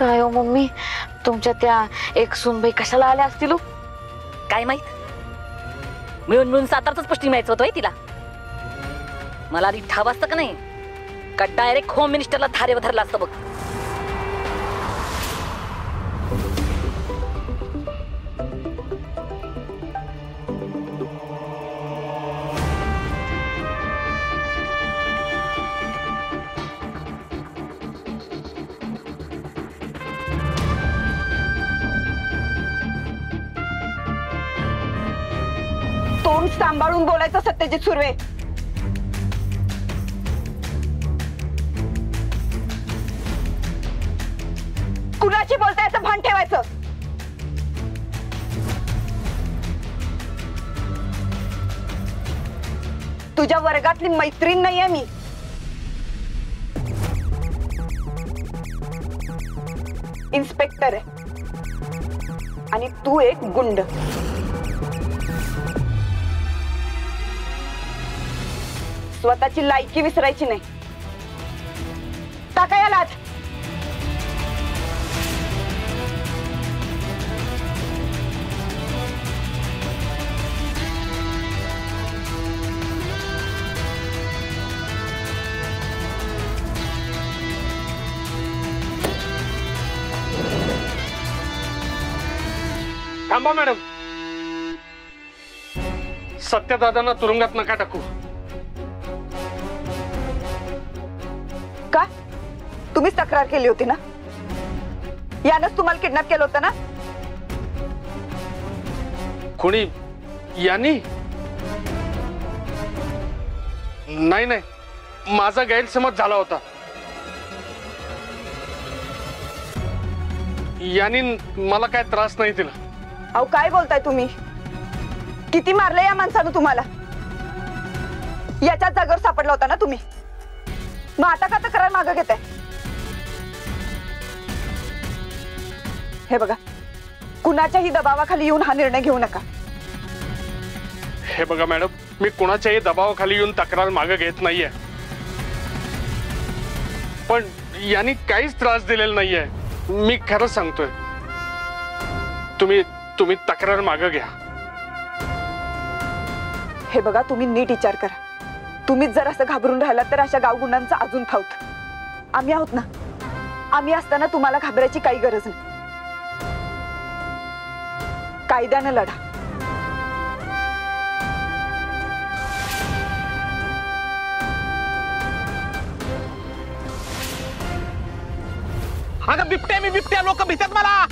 काय हो मम्मी, तुमच्या त्या एक सुनबाई कशाला आल्या असतील? काय माहित, मिळून मिळून सातारच पष्टी माहिती होतोय तिला. मला आधी ठाव असतं का नाही, का डायरेक्ट होम मिनिस्टरला धारेवर धरला असतं बघ. तोंड सांभाळून बोलायचं सत्यजित सुर्वे. कुणाची बोलताय असं भान ठेवायचं. तुझ्या वर्गातली मैत्रीण नाहीये मी. इन्स्पेक्टर आहे आणि तू एक गुंड. स्वतःची लायकी विसरायची नाही. टाका याला आत. थांबा मॅडम, सत्यदादांना तुरुंगात नका टाकू. का? तुम्हीच तक्रार केली होती ना? यानंच तुम्हाला किडनॅप केलं होतं ना? कोणी? यांनी? नाही नाही, माझा गैरसमज झाला होता. यांनी मला काय त्रास नाही दिला. अहो काय बोलताय तुम्ही? किती मारले या माणसानं तुम्हाला? याच्याच जागेवर सापडला होता ना तुम्ही? मग आता का तक्रार मागे घेताय? हे बघा, कुणाच्याही दबावाखाली येऊन हा निर्णय घेऊ नका. हे बघा मॅडम, मी कुणाच्याही दबावाखाली येऊन तक्रार मागे घेत नाहीये, पण यांनी काहीच त्रास दिलेला नाहीये. मी खरं सांगतोय. तुम्ही तक्रार मागे घ्या. हे बघा, तुम्ही नीट विचार करा. तुम्हीच जर असं घाबरून राहिलात तर अशा गावगुंडांचा अजून फावत. आम्ही आहोत ना. आम्ही असताना तुम्हाला घाबरायची काही गरज नाही. कायद्याने लढा. अगं बिबट्या, मी बिबट्या. लोक भीतात मला.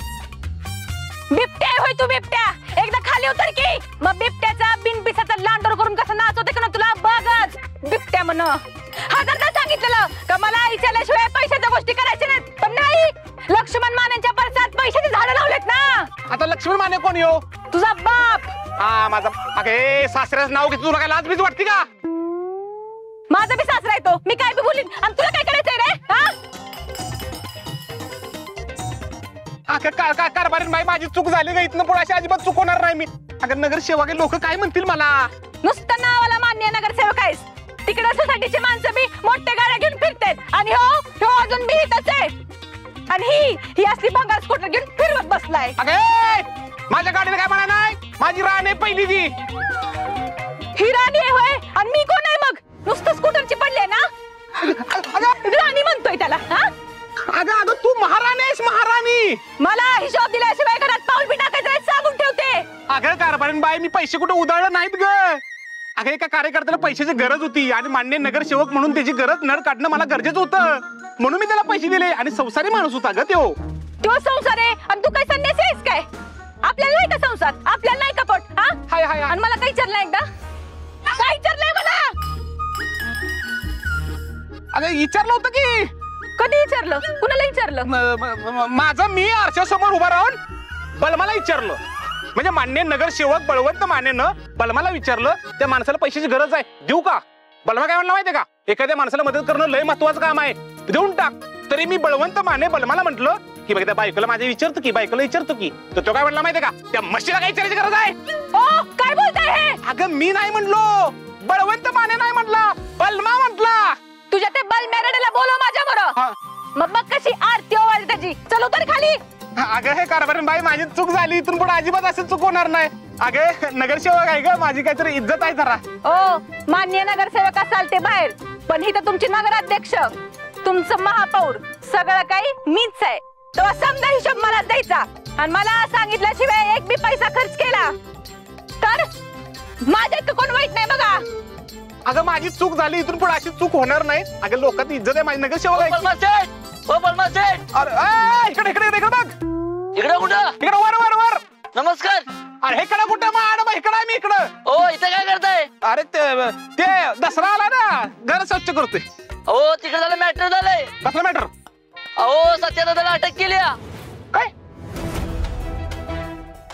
बिबट्या होय तू? बिबट्या एकदा खाली उतर की, मग बिबट्याचा बिनपिसाचा लांडोर करून कसं नाचवते का ना तुला बघच. बिबट्या म्हण. हजारदा सांगितलेलं का मला विचारल्याशिवाय पैशाच्या गोष्टी करायच्या नाहीत, पण नाही. लक्ष्मण मानेंच्या परसात पैशाची झाडं लावलेत ना. आता लक्ष्मण माने कोण येऊ? तुझा बाप. हा माझा. अगे सासऱ्याचं नाव घेतो, तुला काय लाज बीज वाटते का? माझा बी सासरा येतो, मी काय बी बोलीन. आणि तुला काय करायचंय रे? कारभारीन बाई, माझी चूक झाली का? इथनं पुढे अशी अजिबात चूक होणार नाही मी. अगं नगरसेवक लोक काय म्हणतील मला? नुसतं नावाला मान्य नगरसेवक आहेस. तिकडे सोसायटीची माणसं बी मोठ्या गाड्या घेऊन फिरतात आणि हो अजून बी इथंच आहे. आणि ही असली भंगार स्कूटर घेऊन फिरवत बसलाय. अगे माझ्या गाडीला काय म्हणा नाही. माझी रान आहे पहिली ती. ही राणी आहे होय? आणि मी कोण आहे मग? नुसतं स्कूटरची पडले ना. राणी म्हणतोय त्याला. अगं अगं तू महाराणी आहेस, महाराणी. मला हिशोब दिल्याशिवाय घरात पाऊल बी टाकायचं सांगून ठेवते. अगं कारभारीन बाई, मी पैसे कुठे उधळलं नाहीत ग. अगं एका कार्यकर्त्याला पैशाची गरज होती आणि मान्य नगरसेवक म्हणून त्याची गरज नळ काढणं मला गरजेचं होतं, म्हणून मी त्याला पैसे दिले. आणि संसारी माणूस होता ग तो. संसार आहे आणि तू काय संन्यासी आहेस काय? आपल्याला नाही का संसार? आपल्याला नाही का पोट? हाय हाय. आणि मला काही विचारलं एकदा? काय विचारलंय मला? अगं विचारलं होतं की. कधी विचारलं? कुणाला विचारलं? माझं मी आरशासमोर उभा राहून बलमाला विचारलं. म्हणजे मान्य नगरसेवक बळवंत मानेनं बलमाला विचारलं, त्या माणसाला पैशाची गरज आहे, देऊ का? बलमा काय म्हणला माहितीये का? एखाद्या माणसाला मदत करणं लय महत्वाचं काम आहे, देऊन टाक. तरी मी बळवंत माने बलमाला म्हटलं की बघ त्या बायकोला माझ्या विचारतो की, बायकोला विचारतो की. तर तो काय म्हणला माहितीये का? त्या म्हशीला काय विचारायची गरज आहे? काय बोलताय हे? अगं मी नाही म्हणलो, बळवंत माने नाही म्हटला, बलमा म्हटला. तुझ्या ते बल मॅरेडला बोलव माझ्या बरोबर. मग बघ कशी आरती ओवाळली त्याची. चल उतर खाली. अगं हे कारभारी बाई माझी चूक झाली, इथून पुढे अजिबात असं चूक होणार नाही. अगं नगरसेवक आहे ग, माझी काहीतरी इज्जत आहे जरा. ओ मान्य नगरसेवक असाल ते बाहेर, पण इथं तुमची नगराध्यक्ष, तुमचं महापौर, सगळं काही मीच आहे. तो समजा हिशोब मलाच द्यायचा. आणि मला सांगितल्याशिवाय एक बी पैसा खर्च केला तर माझ्या कोण वाईट नाही बघा. अगं माझी चूक झाली, इथून पुढे अशी चूक होणार नाही. अगं लोकांची इज्जत आहे माझी, नगरसेवक आहे. अरे इकडे इकडे इकडे बघ. इकडे कुठं? इकडे वर वर वर. नमस्कार. अरे हे कडा कुठं मॅडम, इकडे आहे मी इकडं. ओ इथे काय करताय? अरे ते दसरा आला ना, घर स्वच्छ करतोय. ओ तिकडे झालं मॅटर झालंय. कसलं मॅटर? अहो सत्यादादाला अटक केली. काय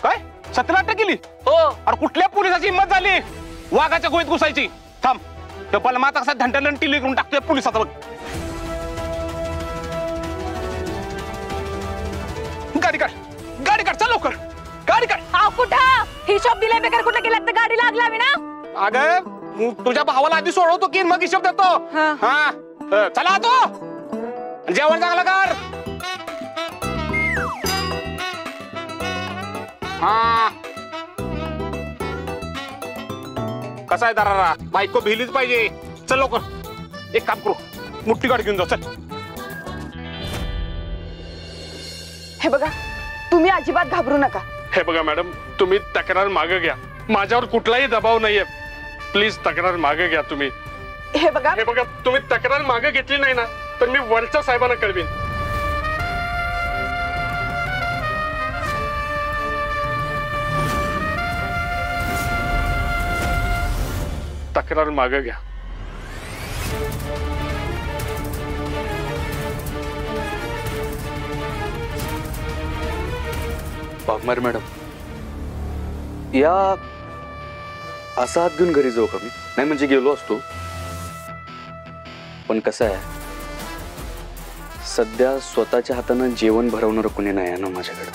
काय 17 अटक केली? हो. अरे कुठल्या पोलिसाची हिंमत झाली वाघाच्या गोळीत घुसायची? थांब, ते बलमाता कसा धंट्याला टिली करून टाकतोय पोलिसाचा बघ. गाडी काढ, गाडी काढ, चल लवकर गाडी काढ. अहो कुठं हिशोब दिल्या बेकार कुठं गेला तर गाडी लागलावी ना. अगं तुझ्या भावाला आधी सोडवतो की मग हिशोब देतो. हा. हा चला तो जेवण चांगलं कर. हा कसा आहे दरारा, बायको भिलीच पाहिजे. चल लवकर एक काम करू, मोठी गाडी घेऊन जाऊ. चल. हे बघा, तुम्ही अजिबात घाबरू नका. हे बघा मॅडम, तुम्ही तक्रार मागे घ्या. माझ्यावर कुठलाही दबाव नाहीये. प्लीज तक्रार मागे घ्या तुम्ही. हे बघा, तुम्ही तक्रार मागे घेतली नाही ना तर मी वरच्या साहेबांना कळवीन. तक्रार मागे घ्या. वाघमारे मॅडम, या असा हात घेऊन घरी जाऊ का मी? नाही म्हणजे गेलो असतो, पण कसं आहे सध्या स्वतःच्या हातानं जेवण भरवणार कोणी नाही आहे ना माझ्याकडे.